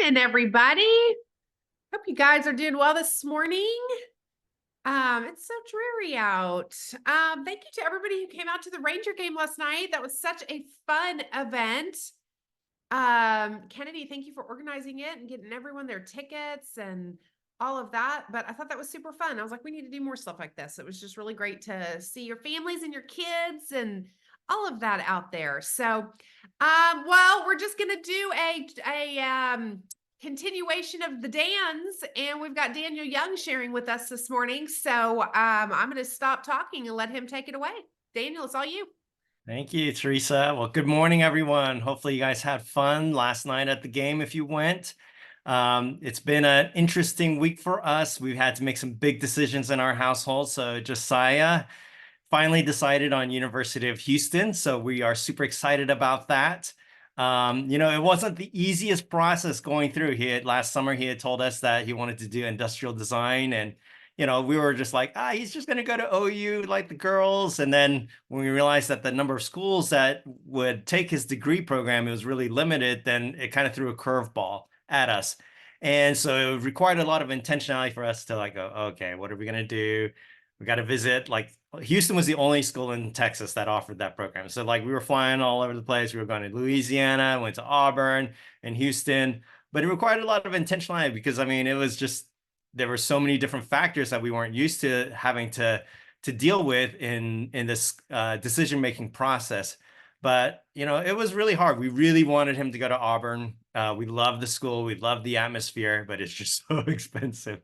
morning, everybody. Hope you guys are doing well this morning. It's so dreary out. Thank you to everybody who came out to the Ranger game last night. That was such a fun event. Kennedy, thank you for organizing it and getting everyone their tickets and all of that. But I thought that was super fun. I was like, we need to do more stuff like this. It was just really great to see your families and your kids and all of that out there. So, well, we're just gonna do a continuation of the Dans, and we've got Daniel Young sharing with us this morning. So, I'm gonna stop talking and let him take it away. Daniel, it's all you. Thank you, Teresa. Well, good morning, everyone. Hopefully you guys had fun last night at the game if you went. It's been an interesting week for us. We've had to make some big decisions in our household. So Josiah finally decided on University of Houston. So we are super excited about that. It wasn't the easiest process going through. Last summer, he had told us that he wanted to do industrial design, and we were just like, he's just going to go to OU like the girls. And then when we realized that the number of schools that would take his degree program, it was really limited, then it kind of threw a curveball at us. And so it required a lot of intentionality for us to like go, okay, what are we going to do? We got to visit, like Houston was the only school in Texas that offered that program. So like we were flying all over the place. We were going to Louisiana, went to Auburn and Houston, but it required a lot of intentionality because I mean, it was just, there were so many different factors that we weren't used to having to deal with in this decision-making process. But, it was really hard. We really wanted him to go to Auburn. We love the school. We love the atmosphere, but it's just so expensive.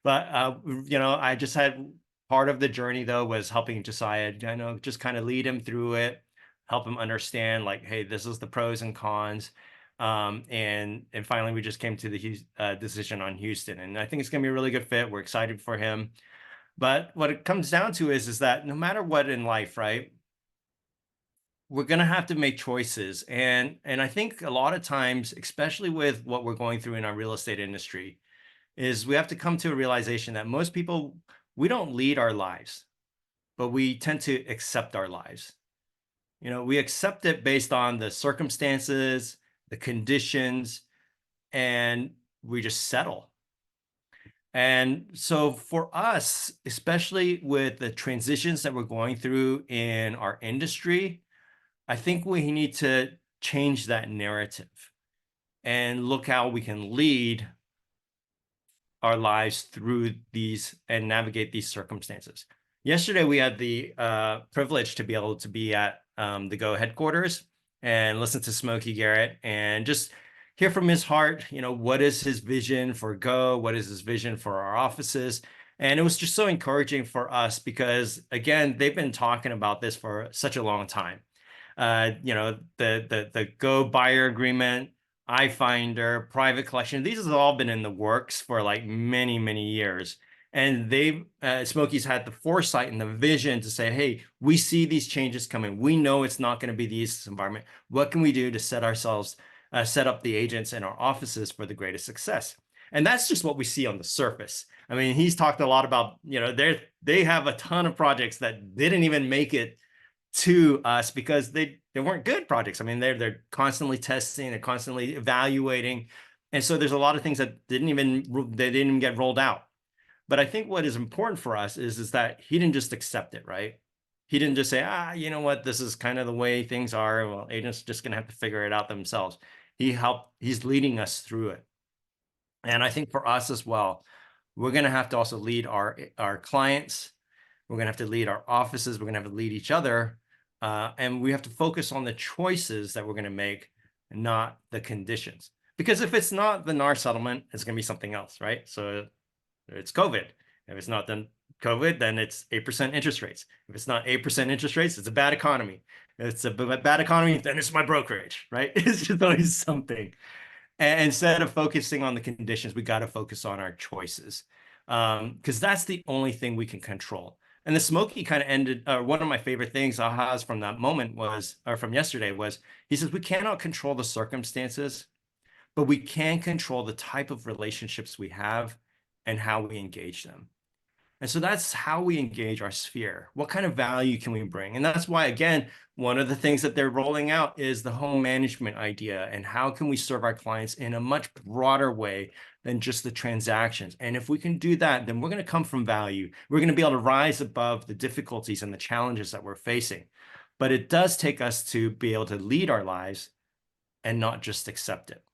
But, I just had part of the journey, though, was helping Josiah, just kind of lead him through it, help him understand, like, hey, this is the pros and cons. And finally, we just came to the decision on Houston. And I think it's going to be a really good fit. We're excited for him. But what it comes down to is that no matter what in life, right, we're going to have to make choices. And I think a lot of times, especially with what we're going through in our real estate industry, is we have to come to a realization that most people, we don't lead our lives, but we tend to accept our lives. We accept it based on the circumstances, the conditions, and we just settle. And so for us, especially with the transitions that we're going through in our industry, I think we need to change that narrative and look how we can lead our lives through these and navigate these circumstances. Yesterday, we had the privilege to be able to be at the Go headquarters and listen to Smokey Garrett and just hear from his heart, what is his vision for Go? What is his vision for our offices? And it was just so encouraging for us because, again, they've been talking about this for such a long time. The Go buyer agreement, iFinder, private collection, these have all been in the works for like many, many years. And Smokey's had the foresight and the vision to say, hey, we see these changes coming. We know it's not going to be the easiest environment. What can we do to set up the agents in our offices for the greatest success? And that's just what we see on the surface. I mean, he's talked a lot about, they have a ton of projects that didn't even make it to us because they weren't good projects. I mean, they're constantly testing, they're constantly evaluating. And so there's a lot of things that didn't even get rolled out. But I think what is important for us is that he didn't just accept it, right? He didn't just say, you know what, this is kind of the way things are. Well, agents are just going to have to figure it out themselves. He's leading us through it. And I think for us as well, we're going to have to also lead our clients. We're going to have to lead our offices. We're going to have to lead each other. And we have to focus on the choices that we're going to make, not the conditions. Because if it's not the NAR settlement, it's going to be something else, right? So it's COVID. If it's not then COVID, then it's 8% interest rates. If it's not 8% interest rates, it's a bad economy. If it's a bad economy, then it's my brokerage, right? It's just always something. And instead of focusing on the conditions, we got to focus on our choices because that's the only thing we can control. And the Smokey kind of ended, one of my favorite things, ahas from that moment was, or from yesterday was, he says, we cannot control the circumstances, but we can control the type of relationships we have and how we engage them. And so that's how we engage our sphere. What kind of value can we bring? And that's why, again, one of the things that they're rolling out is the home management idea. And how can we serve our clients in a much broader way than just the transactions? And if we can do that, then we're going to come from value. We're going to be able to rise above the difficulties and the challenges that we're facing. But it does take us to be able to lead our lives and not just accept it.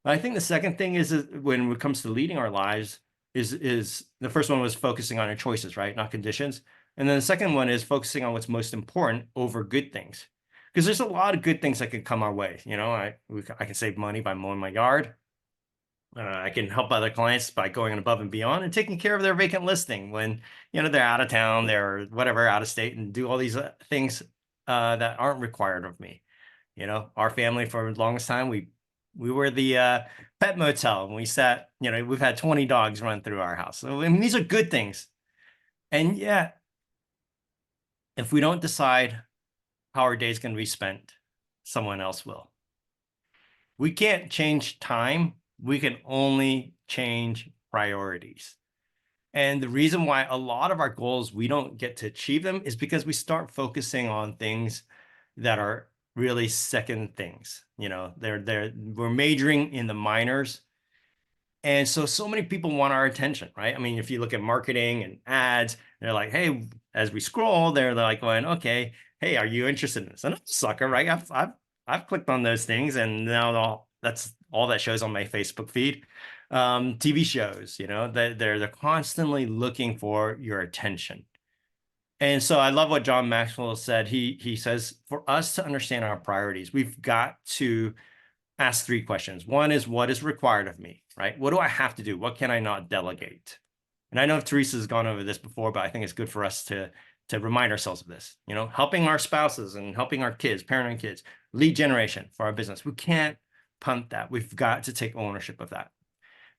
But I think the second thing is when it comes to leading our lives is the first one was focusing on our choices, right? Not conditions. And then the second one is focusing on what's most important over good things. Because there's a lot of good things that can come our way. You know, I can save money by mowing my yard. I can help other clients by going above and beyond and taking care of their vacant listing when, you know, they're out of town, they're whatever, out of state, and do all these things that aren't required of me. You know, our family for the longest time, we were the pet motel, and we sat, you know, we've had 20 dogs run through our house. So I mean, these are good things. And yet, if we don't decide how our day is going to be spent, someone else will. We can't change time. We can only change priorities. And the reason why a lot of our goals, we don't get to achieve them is because we start focusing on things that are really second things. You know, we're majoring in the minors. And so many people want our attention, right? I mean, if you look at marketing and ads, they're like, hey, as we scroll, they're like going, okay, hey, are you interested in this? And I'm a sucker, right? I've clicked on those things, and now that's all that shows on my Facebook feed. TV shows, you know, they're constantly looking for your attention. And so I love what John Maxwell said. He says, for us to understand our priorities, we've got to ask three questions. One is, what is required of me, right? What do I have to do? What can I not delegate? And I know Teresa's gone over this before, but I think it's good for us to remind ourselves of this. You know, helping our spouses and helping our kids, parenting kids, lead generation for our business. We can't punt that. We've got to take ownership of that.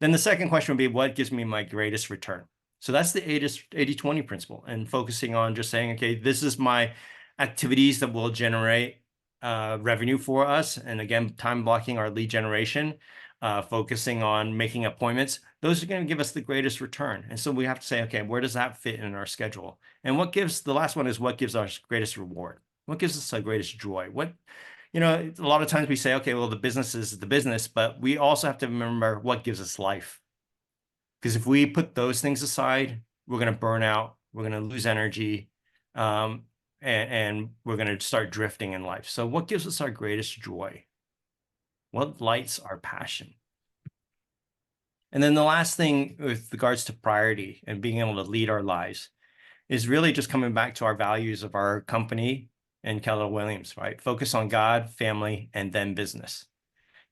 Then the second question would be, what gives me my greatest return? So that's the 80-20 principle, and focusing on just saying, okay, this is my activities that will generate revenue for us. And again, time blocking our lead generation, focusing on making appointments. Those are going to give us the greatest return. And so we have to say, okay, where does that fit in our schedule? And the last one is, what gives us greatest reward? What gives us our greatest joy? You know, a lot of times we say, okay, well, the business is the business, but we also have to remember what gives us life. Because if we put those things aside, we're going to burn out, we're going to lose energy, and we're going to start drifting in life. So what gives us our greatest joy? What lights our passion? And then the last thing with regards to priority and being able to lead our lives is really just coming back to our values of our company and Keller Williams, right? Focus on God, family, and then business.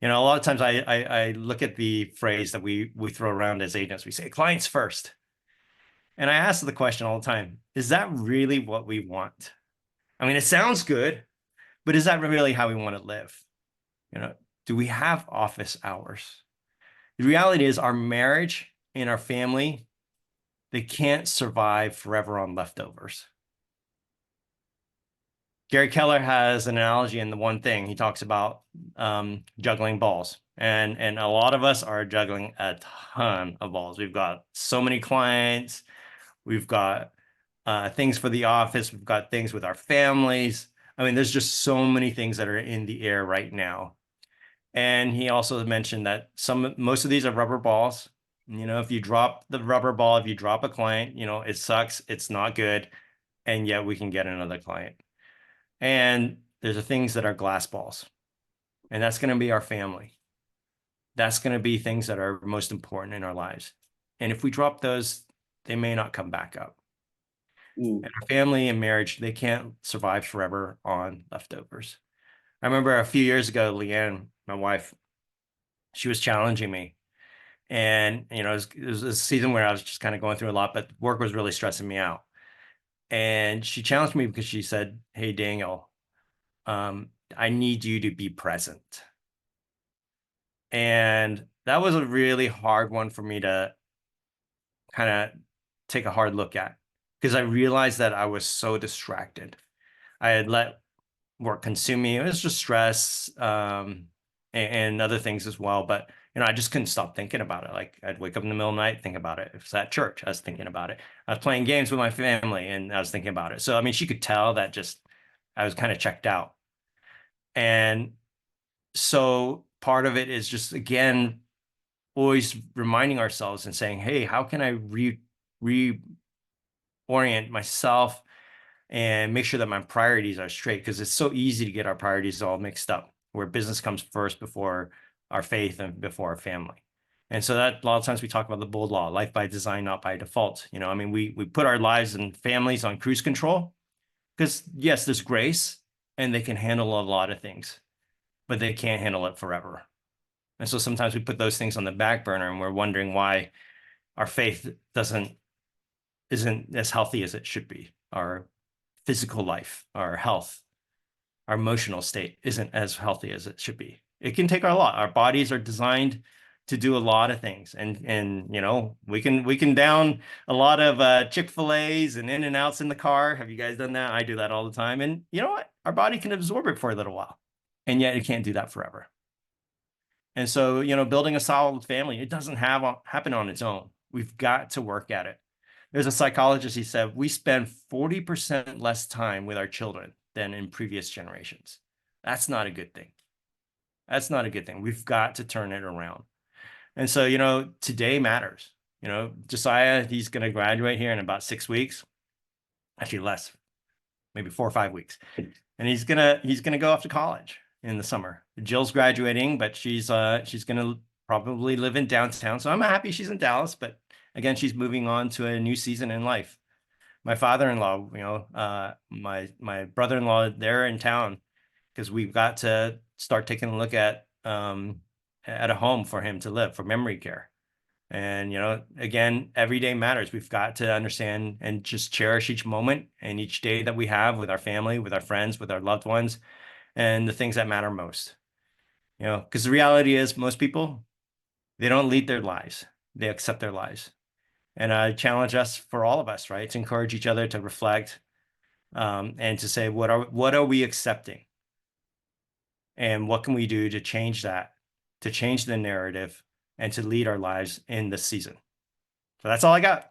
You know, a lot of times I look at the phrase that we throw around as agents. We say clients first. And I ask the question all the time, is that really what we want? I mean, it sounds good, but is that really how we want to live? You know, do we have office hours? The reality is our marriage and our family, they can't survive forever on leftovers. Gary Keller has an analogy in the one thing. He talks about juggling balls. And a lot of us are juggling a ton of balls. We've got so many clients. We've got things for the office. We've got things with our families. I mean, there's just so many things that are in the air right now. And he also mentioned that most of these are rubber balls. You know, if you drop the rubber ball, if you drop a client, you know, it sucks. It's not good. And yet we can get another client. And there's the things that are glass balls. And that's going to be our family. That's going to be things that are most important in our lives. And if we drop those, they may not come back up. And our family and marriage, they can't survive forever on leftovers. I remember a few years ago, Leanne, my wife, she was challenging me. And, you know, it was a season where I was just kind of going through a lot, but work was really stressing me out. And she challenged me because she said, hey, Daniel, I need you to be present. And that was a really hard one for me to kind of take a hard look at, because I realized that I was so distracted. I had let work consume me. It was just stress and other things as well. But I just couldn't stop thinking about it. Like I'd wake up in the middle of the night, think about it. If it's at church, I was thinking about it. I was playing games with my family and I was thinking about it. So, I mean, she could tell that just I was kind of checked out. And so part of it is just, again, always reminding ourselves and saying, hey, how can I reorient myself and make sure that my priorities are straight? Because it's so easy to get our priorities all mixed up, where business comes first before our faith and before our family. And so that a lot of times we talk about the bold law, life by design, not by default. I mean, we put our lives and families on cruise control because yes, there's grace and they can handle a lot of things, but they can't handle it forever. And so sometimes we put those things on the back burner and we're wondering why our faith isn't as healthy as it should be. Our physical life, our health, our emotional state isn't as healthy as it should be. It can take a lot. Our bodies are designed to do a lot of things. And we can down a lot of Chick-fil-A's and In-N-Outs in the car. Have you guys done that? I do that all the time. And you know what? Our body can absorb it for a little while. And yet it can't do that forever. And so, building a solid family, it doesn't happen on its own. We've got to work at it. There's a psychologist, he said, we spend 40% less time with our children than in previous generations. That's not a good thing. That's not a good thing. We've got to turn it around. And so, today matters. Josiah, he's going to graduate here in about 6 weeks. Actually less, maybe 4 or 5 weeks. And he's gonna go off to college in the summer. Jill's graduating, but she's gonna probably live in downtown. So I'm happy she's in Dallas, but again, she's moving on to a new season in life. My father-in-law, my brother-in-law, they're in town because we've got to start taking a look at a home for him to live for memory care. And, again, every day matters. We've got to understand and just cherish each moment and each day that we have with our family, with our friends, with our loved ones, and the things that matter most. Because the reality is most people, they don't lead their lives. They accept their lives. And I challenge us, for all of us, right, to encourage each other to reflect and to say, what are we accepting? And what can we do to change that, to change the narrative, and to lead our lives in this season? So that's all I got.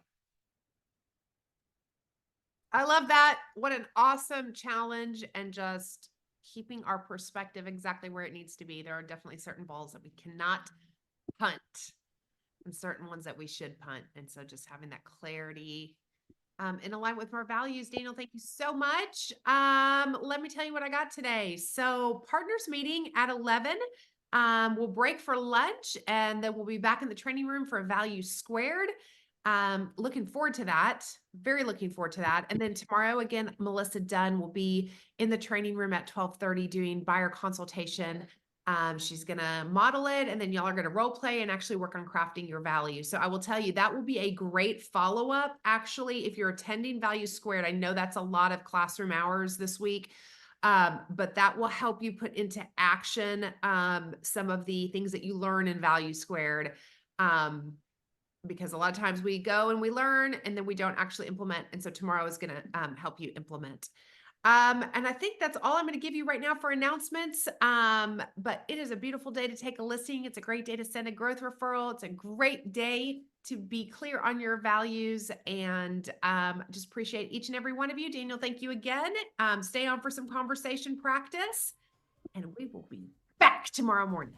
I love that. What an awesome challenge, and just keeping our perspective exactly where it needs to be. There are definitely certain balls that we cannot punt and certain ones that we should punt. And so just having that clarity in alignment with our values. Daniel, thank you so much. Let me tell you what I got today. So partners meeting at 11. We'll break for lunch and then we'll be back in the training room for a value squared. Looking forward to that. Very looking forward to that. And then tomorrow, again, Melissa Dunn will be in the training room at 12:30 doing buyer consultation. She's going to model it, and then y'all are going to role play and actually work on crafting your value. So I will tell you that will be a great follow-up. Actually, if you're attending Value Squared, I know that's a lot of classroom hours this week. But that will help you put into action some of the things that you learn in Value Squared. Because a lot of times we go and we learn and then we don't actually implement. And so tomorrow is going to help you implement. And I think that's all I'm going to give you right now for announcements. But it is a beautiful day to take a listing. It's a great day to send a growth referral. It's a great day to be clear on your values, and just appreciate each and every one of you. Daniel, thank you again. Stay on for some conversation practice, and we will be back tomorrow morning.